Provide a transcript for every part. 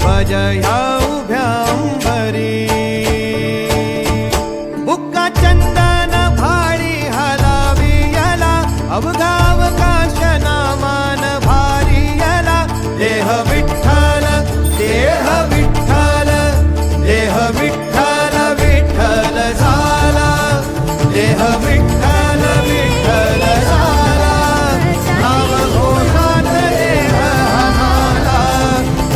ध्वज ह्या उभ्या अंबरी बुक्का चंदन भाळी हलावी याला अवघावकाश नामान भारी याला देह विठ्ठल देह विठ्ठल देह विठ्ठल विठ्ठल झाला देह विठ्ठल विठ्ठल झाला नाम घोषात देह हमाला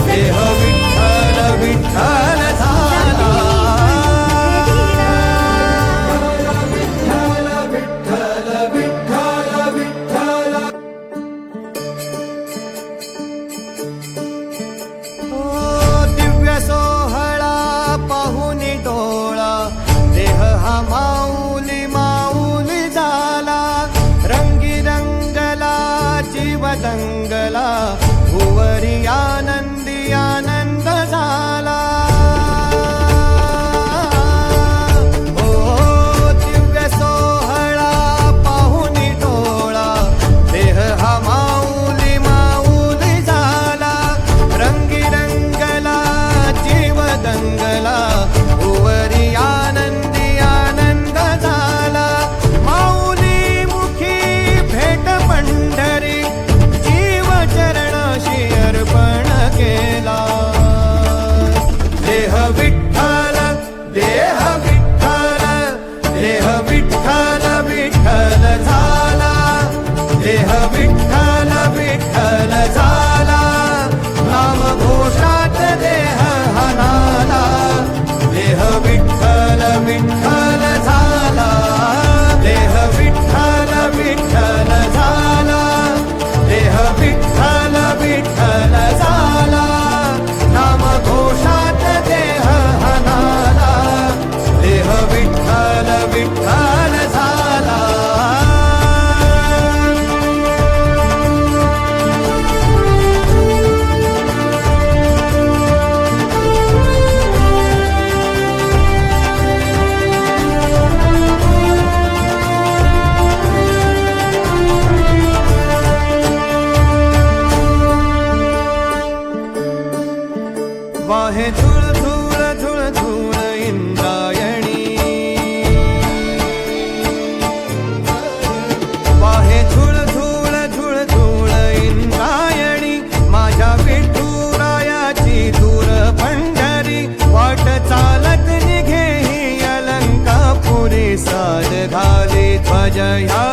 देह विठ्ठल विठ्ठल झाला विठ्ठल विठ्ठल विठ्ठल ओ दिव्य सोहळा पाहुनी डोळा देह हा माऊली माऊली झाला रंगी रंगला जीव दंगला भुवरी आनंदी आनंद झाला ओ दिव्य सोहळा पाहुनी डोळा देह हा माऊली माऊली झाला रंगी रंगला जीव दंगला भुवरी आनंदी आनंद झाला माऊली मुखी भेट पंढरी जीव चरणाशी अर्पण केला देह विठ्ठल देह विठ्ठल देह विठ्ठल विठ्ठल झाला देह विठ्ठल विठ्ठल झाला नाम घोषात देह हनाला देह विठ्ठल विठ्ठल झाला देह विठ्ठल विठ्ठल झाला देह विठ्ठल विठ्ठल झाला नाम घोषात देह हनाला देह विठ्ठल विठ्ठल झाला वाहे झुळ झुळ झुळ झुळ इंद्रायणी वाहे झुळ झुळ झुळ झुळ इंद्रायणी माझ्या विठुरायाची दूर पंढरी वाट चालत निघे ही अलंकापुरी साज घाली ध्वज ह्या